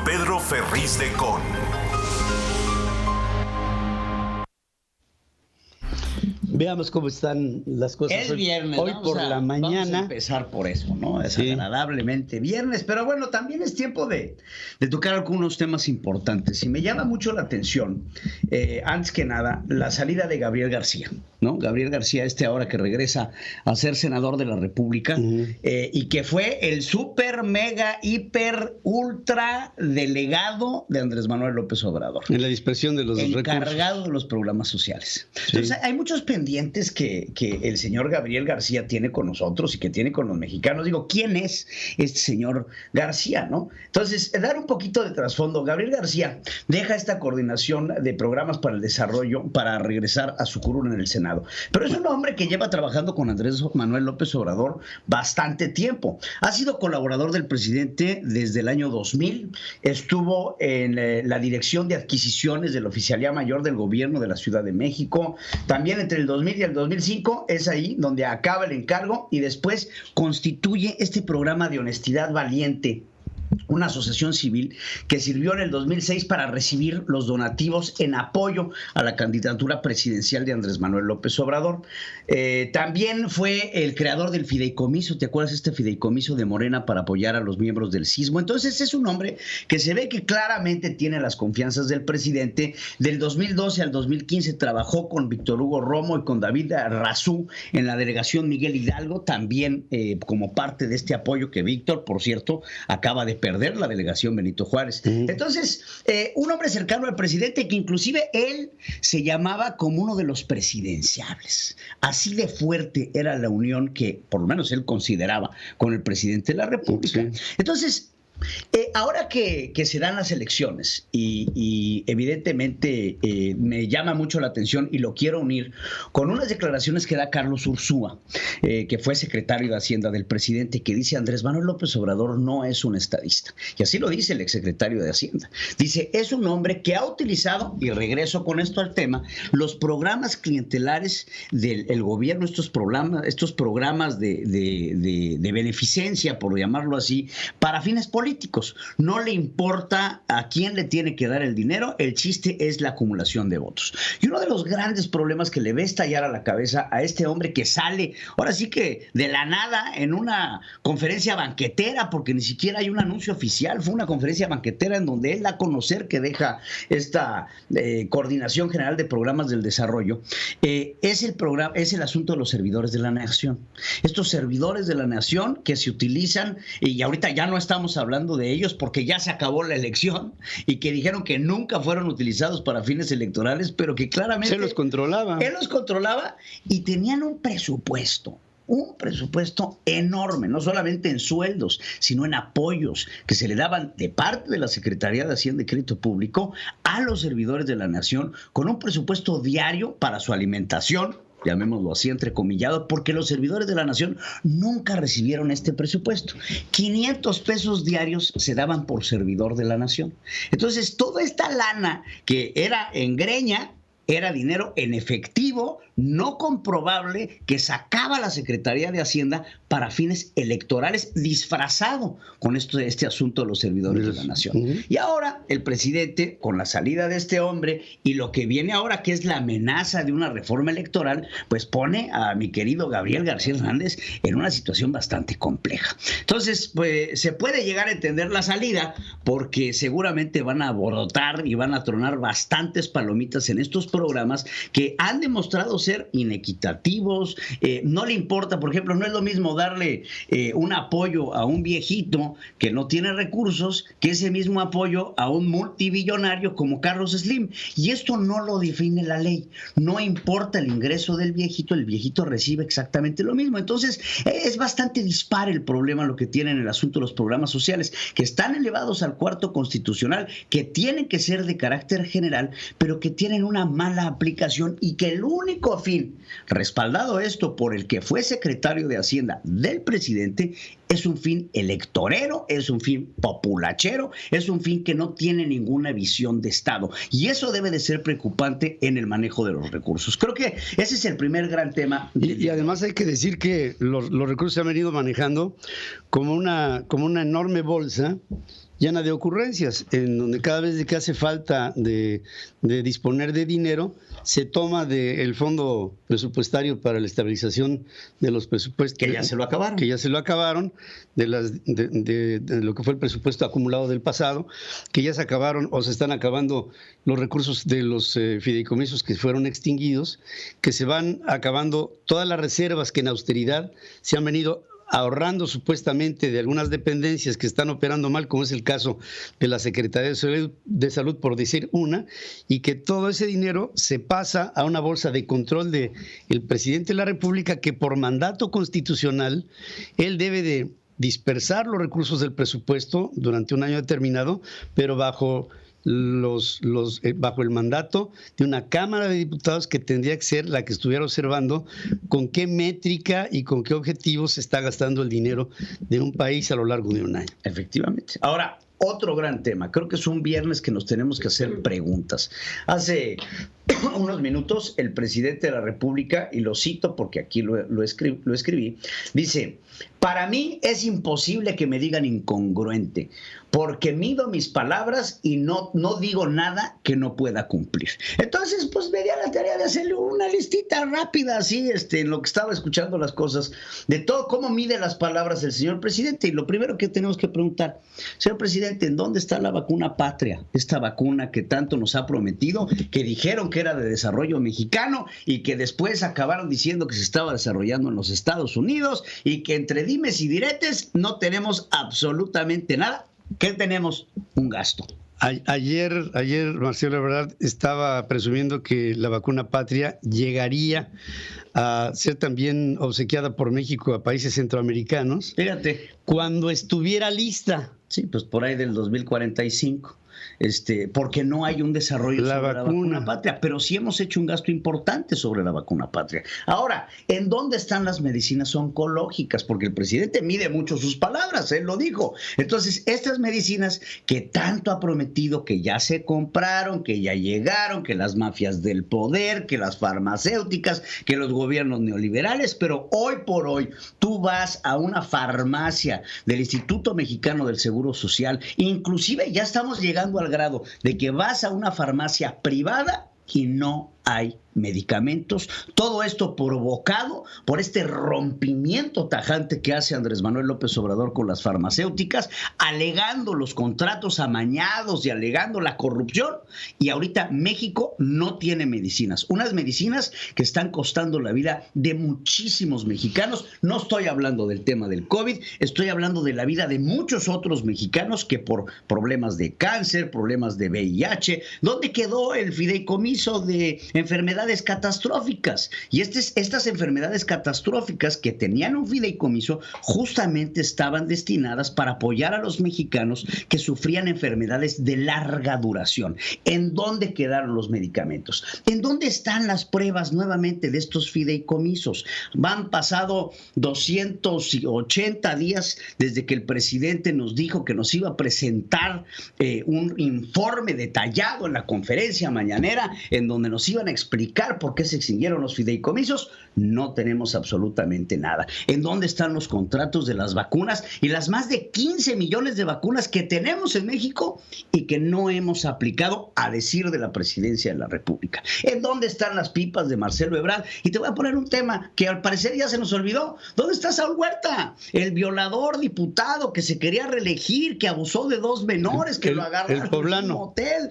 Pedro Ferriz de Con. Veamos cómo están las cosas Es viernes, hoy por la mañana. Vamos a empezar por eso, ¿no? Es agradablemente viernes, pero bueno, también es tiempo de tocar algunos temas importantes. Y me llama mucho la atención, antes que nada, la salida de Gabriel García, ¿no? Gabriel García, ahora que regresa a ser senador de la República, y que fue el súper, mega, hiper, ultra delegado de Andrés Manuel López Obrador. En la dispersión de los recursos. Encargado de los programas sociales. Entonces, hay muchos pendientes que el señor Gabriel García tiene con nosotros y que tiene con los mexicanos. Digo, ¿quién es este señor García, no? Entonces, dar un poquito de trasfondo. Gabriel García deja esta coordinación de programas para el desarrollo para regresar a su curul en el Senado. Pero es un hombre que lleva trabajando con Andrés Manuel López Obrador bastante tiempo. Ha sido colaborador del presidente desde el año 2000. Estuvo en la dirección de adquisiciones de la Oficialía Mayor del Gobierno de la Ciudad de México. También entre el 2000 y el 2005 es ahí donde acaba el encargo y después constituye este programa de Honestidad Valiente, una asociación civil que sirvió en el 2006 para recibir los donativos en apoyo a la candidatura presidencial de Andrés Manuel López Obrador. También fue el creador del fideicomiso, ¿te acuerdas? Este fideicomiso de Morena para apoyar a los miembros del sismo. Entonces es un hombre que se ve que claramente tiene las confianzas del presidente. Del 2012 al 2015 trabajó con Víctor Hugo Romo y con David Razú en la delegación Miguel Hidalgo, también como parte de este apoyo que Víctor, por cierto, acaba de perder la delegación Benito Juárez. Entonces, un hombre cercano al presidente que inclusive él se llamaba como uno de los presidenciables. Así de fuerte era la unión que por lo menos él consideraba con el presidente de la República. Entonces, ahora que se dan las elecciones y evidentemente me llama mucho la atención y lo quiero unir con unas declaraciones que da Carlos Ursúa, que fue secretario de Hacienda del presidente, que dice: Andrés Manuel López Obrador no es un estadista. Y así lo dice el exsecretario de Hacienda. Dice, es un hombre que ha utilizado, y regreso con esto al tema, los programas clientelares del gobierno, estos programas de beneficencia, por llamarlo así, para fines políticos. No le importa a quién le tiene que dar el dinero, el chiste es la acumulación de votos. Y uno de los grandes problemas que le ve estallar a la cabeza a este hombre que sale, ahora sí que de la nada, en una conferencia banquetera, porque ni siquiera hay un anuncio oficial, fue una conferencia banquetera en donde él da a conocer que deja esta Coordinación General de Programas del Desarrollo, es el asunto de los servidores de la nación. Estos servidores de la nación que se utilizan, y ahorita ya no estamos hablando de ellos porque ya se acabó la elección y que dijeron que nunca fueron utilizados para fines electorales, pero que claramente se los controlaba. Él los controlaba y tenían un presupuesto enorme, no solamente en sueldos, sino en apoyos que se le daban de parte de la Secretaría de Hacienda y Crédito Público a los servidores de la nación, con un presupuesto diario para su alimentación, llamémoslo así, entrecomillado, porque los servidores de la nación nunca recibieron este presupuesto. 500 pesos diarios se daban por servidor de la nación. Entonces, toda esta lana que era en greña, era dinero en efectivo, no comprobable, que sacaba la Secretaría de Hacienda para fines electorales, disfrazado con este asunto de los servidores de la nación. Y ahora el presidente, con la salida de este hombre y lo que viene ahora, que es la amenaza de una reforma electoral, pues pone a mi querido Gabriel García Hernández en una situación bastante compleja. Entonces, pues se puede llegar a entender la salida, porque seguramente van a brotar y van a tronar bastantes palomitas en estos programas que han demostrado ser inequitativos. No le importa, por ejemplo, no es lo mismo darle un apoyo a un viejito que no tiene recursos que ese mismo apoyo a un multibillonario como Carlos Slim. Y esto no lo define la ley. No importa el ingreso del viejito, el viejito recibe exactamente lo mismo. Entonces, es bastante dispar el problema lo que tienen en el asunto de los programas sociales, que están elevados al cuarto constitucional, que tienen que ser de carácter general, pero que tienen una mala aplicación y que el único fin, respaldado esto por el que fue secretario de Hacienda del presidente, es un fin electorero, es un fin populachero, es un fin que no tiene ninguna visión de Estado. Y eso debe de ser preocupante en el manejo de los recursos. Creo que ese es el primer gran tema. Y además hay que decir que los recursos se han venido manejando como una enorme bolsa llena de ocurrencias, en donde cada vez que hace falta de disponer de dinero, se toma del fondo presupuestario para la estabilización de los presupuestos. Que ya se lo acabaron. Que ya se lo acabaron, de lo que fue el presupuesto acumulado del pasado, que ya se acabaron o se están acabando los recursos de los fideicomisos que fueron extinguidos, que se van acabando todas las reservas que en austeridad se han venido ahorrando supuestamente de algunas dependencias que están operando mal, como es el caso de la Secretaría de Salud, por decir una, y que todo ese dinero se pasa a una bolsa de control del presidente de la República, que por mandato constitucional él debe de dispersar los recursos del presupuesto durante un año determinado, pero bajo bajo el mandato de una Cámara de Diputados que tendría que ser la que estuviera observando con qué métrica y con qué objetivos se está gastando el dinero de un país a lo largo de un año. Efectivamente. Ahora, otro gran tema. Creo que es un viernes que nos tenemos que hacer preguntas. Hace unos minutos el presidente de la República, y lo cito porque aquí lo escribí, dice: para mí es imposible que me digan incongruente, porque mido mis palabras y no digo nada que no pueda cumplir. Entonces, pues me di a la tarea de hacerle una listita rápida, así, en lo que estaba escuchando las cosas, de todo cómo mide las palabras el señor presidente. Y lo primero que tenemos que preguntar, señor presidente, ¿en dónde está la vacuna patria? Esta vacuna que tanto nos ha prometido, que dijeron que era de desarrollo mexicano y que después acabaron diciendo que se estaba desarrollando en los Estados Unidos, y que entre dimes y diretes no tenemos absolutamente nada. ¿Qué tenemos? Un gasto. Ayer Marcelo Ebrard estaba presumiendo que la vacuna patria llegaría a ser también obsequiada por México a países centroamericanos. Fíjate. Cuando estuviera lista. Sí, pues por ahí del 2045. Porque no hay un desarrollo sobre la vacuna patria, pero sí hemos hecho un gasto importante sobre la vacuna patria. Ahora, ¿en dónde están las medicinas oncológicas? Porque el presidente mide mucho sus palabras, él lo dijo. Entonces, estas medicinas que tanto ha prometido, que ya se compraron, que ya llegaron, que las mafias del poder, que las farmacéuticas, que los gobiernos neoliberales, pero hoy por hoy tú vas a una farmacia del Instituto Mexicano del Seguro Social, inclusive ya estamos llegando al grado de que vas a una farmacia privada y no hay medicamentos. Todo esto provocado por este rompimiento tajante que hace Andrés Manuel López Obrador con las farmacéuticas, alegando los contratos amañados y alegando la corrupción. Y ahorita México no tiene medicinas. Unas medicinas que están costando la vida de muchísimos mexicanos. No estoy hablando del tema del COVID, estoy hablando de la vida de muchos otros mexicanos que por problemas de cáncer, problemas de VIH, ¿dónde quedó el fideicomiso de enfermedades catastróficas? Y estas enfermedades catastróficas que tenían un fideicomiso justamente estaban destinadas para apoyar a los mexicanos que sufrían enfermedades de larga duración. ¿En dónde quedaron los medicamentos? ¿En dónde están las pruebas nuevamente de estos fideicomisos? Han pasado 280 días desde que el presidente nos dijo que nos iba a presentar un informe detallado en la conferencia mañanera, en donde nos iban a explicar por qué se extinguieron los fideicomisos. No tenemos absolutamente nada. ¿En dónde están los contratos de las vacunas y las más de 15 millones de vacunas que tenemos en México y que no hemos aplicado, a decir de la presidencia de la República? ¿En dónde están las pipas de Marcelo Ebrard? Y te voy a poner un tema que al parecer ya se nos olvidó. ¿Dónde está Saúl Huerta? El violador diputado que se quería reelegir, que abusó de 2 menores, que lo agarraron en un hotel.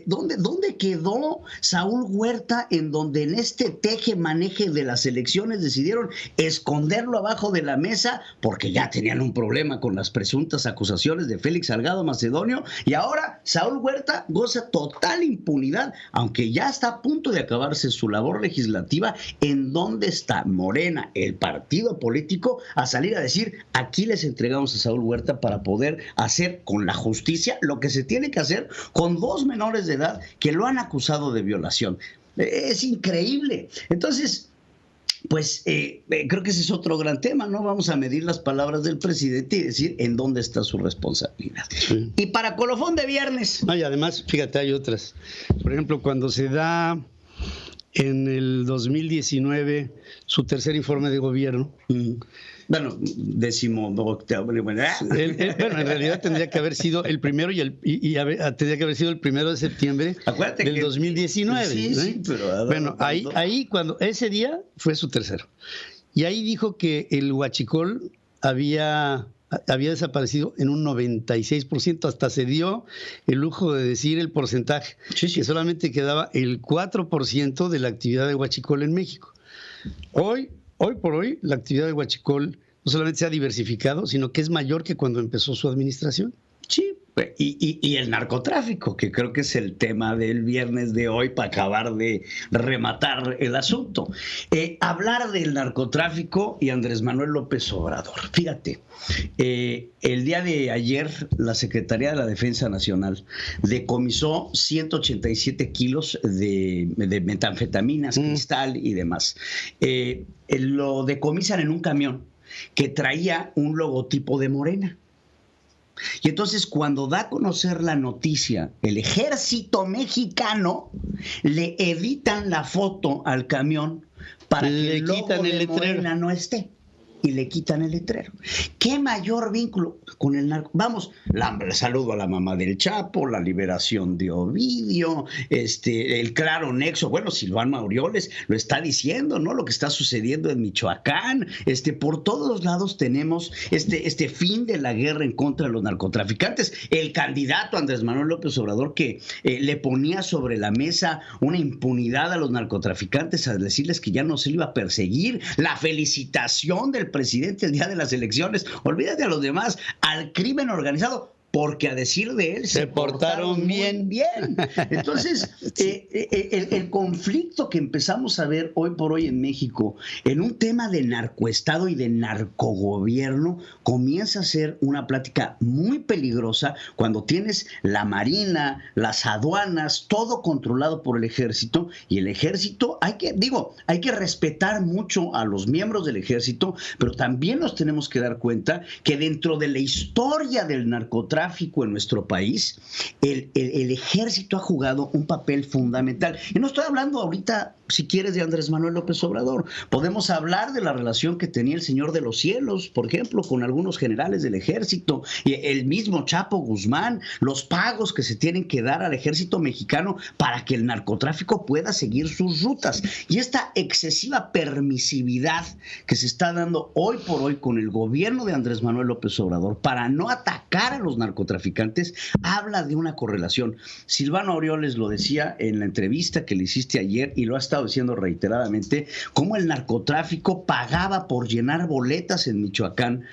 ¿Dónde quedó Saúl Huerta, en donde en este teje-maneje de las elecciones decidieron esconderlo abajo de la mesa porque ya tenían un problema con las presuntas acusaciones de Félix Salgado Macedonio? Y ahora Saúl Huerta goza total impunidad, aunque ya está a punto de acabarse su labor legislativa. ¿En dónde está Morena, el partido político, a salir a decir: aquí les entregamos a Saúl Huerta para poder hacer con la justicia lo que se tiene que hacer con 2 menores de edad que lo han acusado de violación? Es increíble. Entonces, pues creo que ese es otro gran tema, ¿no? Vamos a medir las palabras del presidente y decir en dónde está su responsabilidad. Sí. Y para colofón de viernes. No, y además, fíjate, hay otras. Por ejemplo, cuando se da en el 2019 su tercer informe de gobierno. Bueno, 18º. Bueno, en realidad tendría que haber sido el primero tendría que haber sido el 1 de septiembre del 2019. Sí, sí, pero bueno, ahí cuando ese día fue su tercero. Y ahí dijo que el huachicol había desaparecido en un 96%, hasta se dio el lujo de decir el porcentaje, que solamente quedaba el 4% de la actividad de huachicol en México. Hoy por hoy, la actividad de huachicol no solamente se ha diversificado, sino que es mayor que cuando empezó su administración. Sí, y el narcotráfico, que creo que es el tema del viernes de hoy para acabar de rematar el asunto. Hablar del narcotráfico y Andrés Manuel López Obrador. Fíjate, el día de ayer la Secretaría de la Defensa Nacional decomisó 187 kilos de metanfetaminas, cristal y demás. Lo decomisan en un camión que traía un logotipo de Morena. Y entonces cuando da a conocer la noticia, el ejército mexicano, le editan la foto al camión para que el logo de Morena no esté. Y le quitan el letrero. ¿Qué mayor vínculo con el narco? Vamos, saludo a la mamá del Chapo, la liberación de Ovidio, el claro nexo. Bueno, Silvano Aureoles lo está diciendo, ¿no? Lo que está sucediendo en Michoacán. Por todos los lados tenemos este fin de la guerra en contra de los narcotraficantes. El candidato Andrés Manuel López Obrador que le ponía sobre la mesa una impunidad a los narcotraficantes al decirles que ya no se le iba a perseguir. La felicitación del presidente el día de las elecciones, olvídate a los demás, al crimen organizado, porque a decir de él se portaron bien. Entonces, el conflicto que empezamos a ver hoy por hoy en México en un tema de narcoestado y de narcogobierno comienza a ser una plática muy peligrosa cuando tienes la marina, las aduanas, todo controlado por el ejército, y el ejército, hay que respetar mucho a los miembros del ejército, pero también nos tenemos que dar cuenta que dentro de la historia del narcotráfico en nuestro país, el ejército ha jugado un papel fundamental. Y no estoy hablando ahorita, si quieres, de Andrés Manuel López Obrador. Podemos hablar de la relación que tenía el Señor de los Cielos, por ejemplo, con algunos generales del ejército, y el mismo Chapo Guzmán, los pagos que se tienen que dar al ejército mexicano para que el narcotráfico pueda seguir sus rutas. Y esta excesiva permisividad que se está dando hoy por hoy con el gobierno de Andrés Manuel López Obrador para no atacar a los narcotraficantes, habla de una correlación. Silvano Aureoles lo decía en la entrevista que le hiciste ayer y lo ha estado diciendo reiteradamente, cómo el narcotráfico pagaba por llenar boletas en Michoacán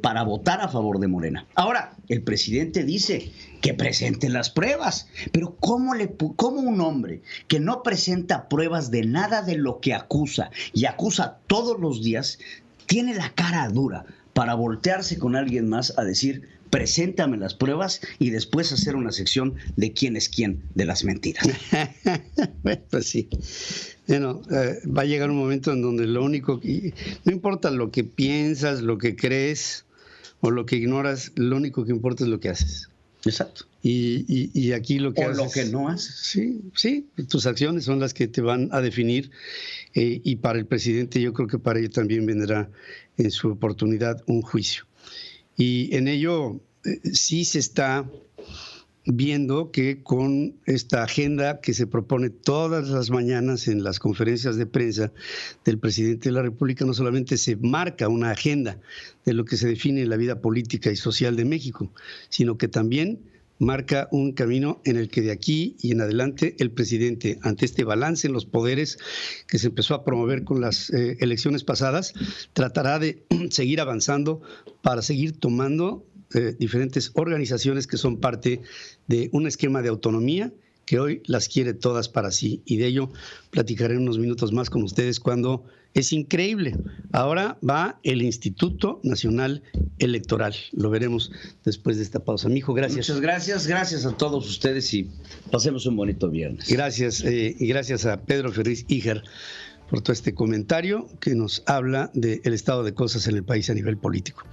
para votar a favor de Morena. Ahora, el presidente dice que presenten las pruebas, pero ¿cómo un hombre que no presenta pruebas de nada de lo que acusa y acusa todos los días tiene la cara dura para voltearse con alguien más a decir: preséntame las pruebas, y después hacer una sección de quién es quién de las mentiras? Bueno, pues sí. Bueno, va a llegar un momento en donde no importa lo que piensas, lo que crees o lo que ignoras, lo único que importa es lo que haces. Exacto. Y aquí lo que o haces, lo que no haces. Sí, tus acciones son las que te van a definir, y para el presidente yo creo que para ello también vendrá en su oportunidad un juicio. Y en ello sí se está viendo que con esta agenda que se propone todas las mañanas en las conferencias de prensa del presidente de la República, no solamente se marca una agenda de lo que se define en la vida política y social de México, sino que también marca un camino en el que de aquí y en adelante el presidente, ante este balance en los poderes que se empezó a promover con las elecciones pasadas, tratará de seguir avanzando para seguir tomando diferentes organizaciones que son parte de un esquema de autonomía que hoy las quiere todas para sí, y de ello platicaré en unos minutos más con ustedes cuando es increíble. Ahora va el Instituto Nacional Electoral. Lo veremos después de esta pausa. Mijo, gracias. Muchas gracias a todos ustedes y pasemos un bonito viernes. Gracias, y gracias a Pedro Ferriz Híjar por todo este comentario que nos habla del estado de cosas en el país a nivel político.